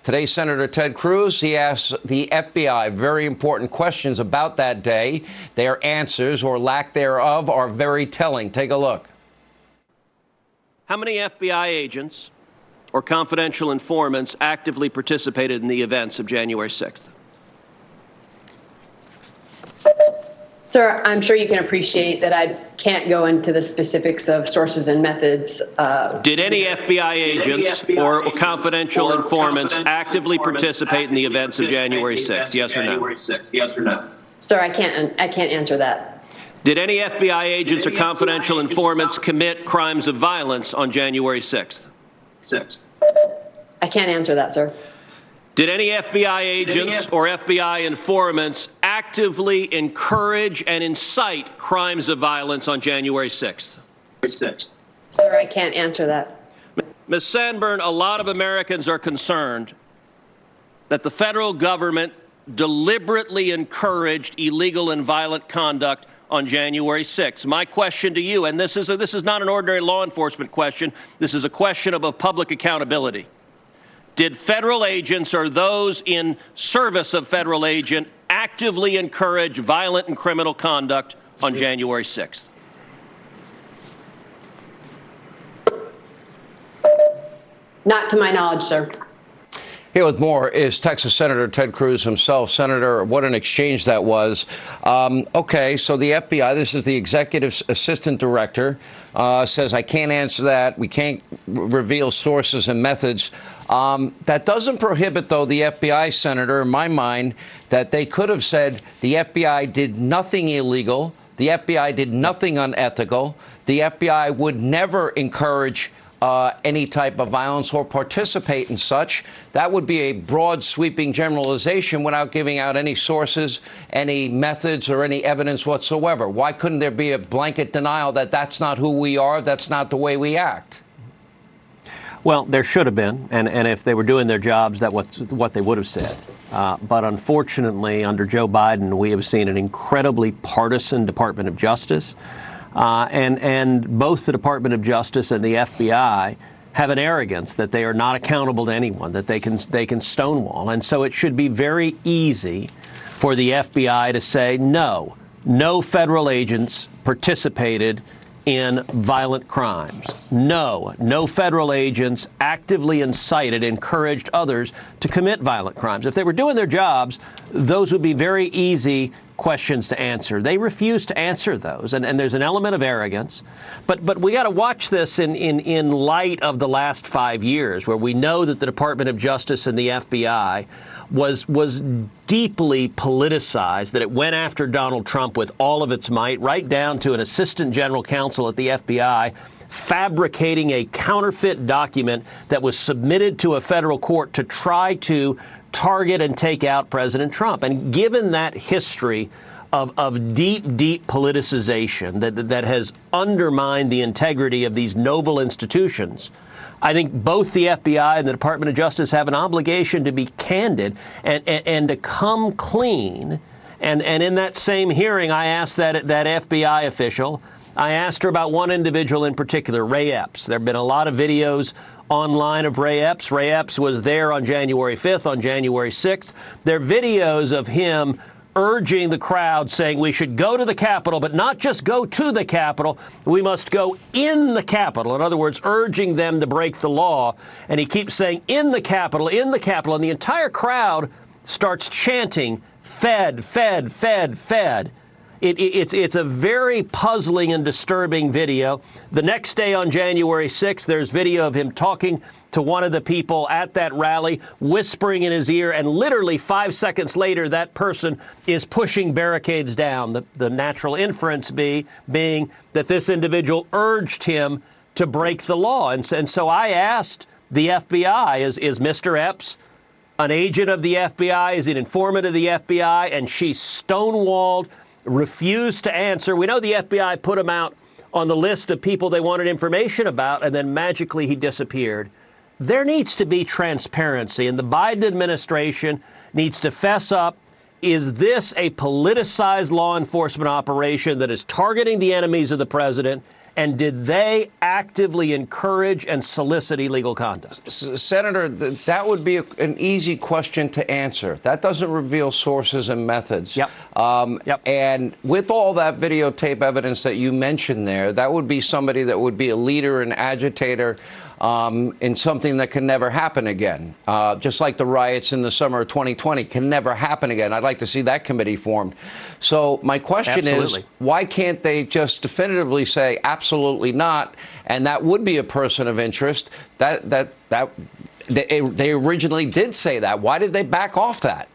Today, Senator Ted Cruz, he asked the FBI very important questions about that day. Their answers, or lack thereof, are very telling. Take a look. How many FBI agents or confidential informants actively participated in the events of January 6th? Sir, I'm sure you can appreciate that I can't go into the specifics of sources and methods. Did any FBI agents or confidential informants actively participate in the events of January 6th? Yes or no? Sir, I can't answer that. Did any FBI agents or confidential informants commit crimes of violence on January 6th? I can't answer that, sir. Did any FBI agents or FBI informants actively encourage and incite crimes of violence on January 6th? Sir, I can't answer that. Ms. Sandburn, a lot of Americans are concerned that the federal government deliberately encouraged illegal and violent conduct on January 6th. My question to you, and this is not an ordinary law enforcement question, this is a question of public accountability. Did federal agents or those in service of federal agent actively encourage violent and criminal conduct on January 6th? Not to my knowledge, sir. Here with more is Texas Senator Ted Cruz himself. Senator, what an exchange that was. Okay, so the FBI, this is the executive assistant director, says, I can't answer that. We can't reveal sources and methods. That doesn't prohibit, though, the FBI, Senator, in my mind, that they could have said the FBI did nothing illegal. The FBI did nothing unethical. The FBI would never encourage any type of violence or participate in such. That would be a broad, sweeping generalization without giving out any sources, any methods, or any evidence whatsoever. Why couldn't there be a blanket denial that that's not who we are, that's not the way we act? Well, there should have been, and if they were doing their jobs, that's what they would have said. But unfortunately, under Joe Biden, we have seen an incredibly partisan Department of Justice. And both the Department of Justice and the FBI have an arrogance that they are not accountable to anyone, that they can stonewall. And so it should be very easy for the FBI to say, no federal agents participated in violent crimes. No federal agents actively incited, encouraged others to commit violent crimes. If they were doing their jobs, those would be very easy questions to answer. They refuse to answer those, and there's an element of arrogance. But we got to watch this in light of the last 5 years, where we know that the Department of Justice and the FBI was deeply politicized, that it went after Donald Trump with all of its might, right down to an assistant general counsel at the FBI fabricating a counterfeit document that was submitted to a federal court to try to target and take out President Trump. And given that history of deep politicization that has undermined the integrity of these noble institutions, I think both the FBI and the Department of Justice have an obligation to be candid and to come clean. And in that same hearing, I asked that FBI official, I asked her about one individual in particular, Ray Epps. There have been a lot of videos online of Ray Epps. Ray Epps was there on January 5th, on January 6th. There are videos of him urging the crowd, saying we should go to the Capitol, but not just go to the Capitol. We must go in the Capitol. In other words, urging them to break the law. And he keeps saying, in the Capitol, in the Capitol. And the entire crowd starts chanting, Fed, Fed, Fed, Fed. It's a very puzzling and disturbing video. The next day on January 6th, there's video of him talking to one of the people at that rally, whispering in his ear, and literally 5 seconds later, that person is pushing barricades down. The natural inference being that this individual urged him to break the law. And so I asked the FBI, is Mr. Epps an agent of the FBI? Is he an informant of the FBI? And she stonewalled, refused to answer. We know the FBI put him out on the list of people they wanted information about, and then magically he disappeared. There needs to be transparency, and the Biden administration needs to fess up. Is this a politicized law enforcement operation that is targeting the enemies of the president And did they actively encourage and solicit illegal conduct? Senator, that would be an easy question to answer. That doesn't reveal sources and methods. Yep. And with all that videotape evidence that you mentioned there, that would be somebody that would be a leader and agitator in something that can never happen again. Just like the riots in the summer of 2020 can never happen again. I'd like to see that committee formed. So my question is, why can't they just definitively say absolutely not? And that would be a person of interest. They originally did say that. Why did they back off that?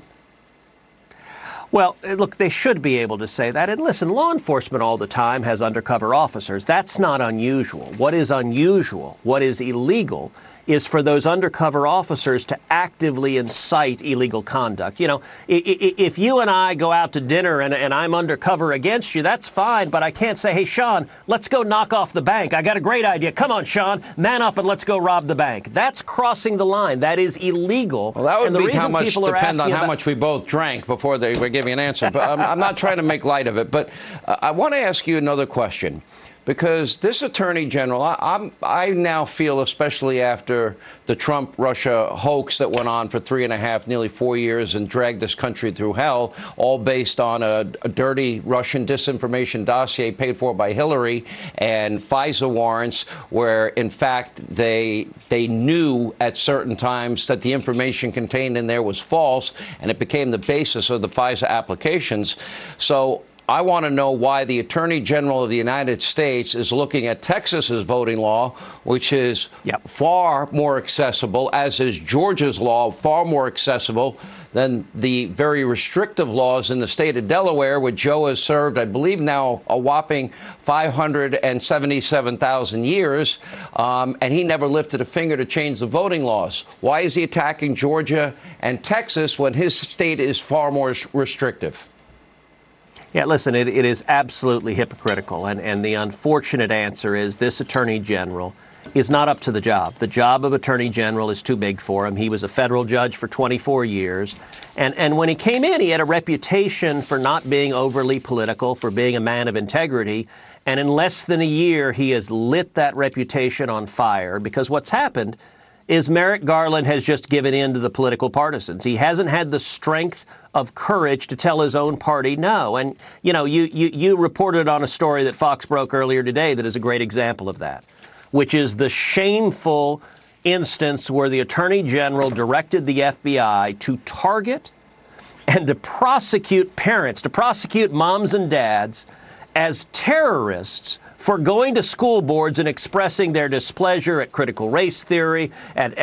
Well, look, they should be able to say that. And listen, law enforcement all the time has undercover officers. That's not unusual. What is unusual, what is illegal, is for those undercover officers to actively incite illegal conduct. You know, if you and I go out to dinner and I'm undercover against you, that's fine, but I can't say, hey, Sean, let's go knock off the bank. I got a great idea. Come on, Sean, man up and let's go rob the bank. That's crossing the line. That is illegal. Well, that would be how much depend on how much we both drank before they were giving an answer. But I'm not trying to make light of it. But I want to ask you another question. Because this attorney general, I now feel, especially after the Trump-Russia hoax that went on for 3.5, nearly 4 years and dragged this country through hell, all based on a dirty Russian disinformation dossier paid for by Hillary and FISA warrants, where, in fact, they knew at certain times that the information contained in there was false, and it became the basis of the FISA applications. So I want to know why the Attorney General of the United States is looking at Texas's voting law, which is far more accessible, as is Georgia's law, far more accessible than the very restrictive laws in the state of Delaware, where Joe has served, I believe now, a whopping 577,000 years, and he never lifted a finger to change the voting laws. Why is he attacking Georgia and Texas when his state is far more restrictive? Yeah, listen, it is absolutely hypocritical. And the unfortunate answer is this attorney general is not up to the job. The job of attorney general is too big for him. He was a federal judge for 24 years. And when he came in, he had a reputation for not being overly political, for being a man of integrity. And in less than a year, he has lit that reputation on fire, because what's happened is Merrick Garland has just given in to the political partisans. He hasn't had the strength of courage to tell his own party no. And, you know, you reported on a story that Fox broke earlier today that is a great example of that, which is the shameful instance where the Attorney General directed the FBI to target and to prosecute parents, to prosecute moms and dads as terrorists for going to school boards and expressing their displeasure at critical race theory, at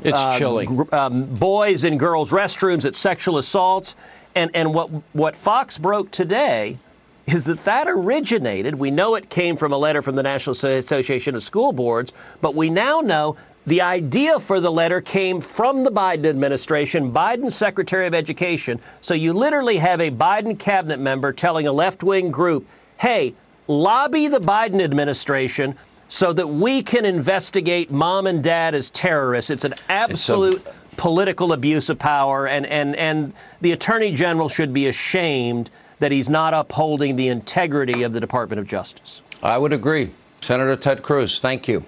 it's chilling. Boys in girls' restrooms, at sexual assaults. And what Fox broke today is that originated, we know it came from a letter from the National Association of School Boards, but we now know the idea for the letter came from the Biden administration, Biden's Secretary of Education. So you literally have a Biden cabinet member telling a left-wing group, hey, lobby the Biden administration so that we can investigate mom and dad as terrorists. It's an absolute political abuse of power, and the Attorney General should be ashamed that he's not upholding the integrity of the Department of Justice. I would agree. Senator Ted Cruz, thank you.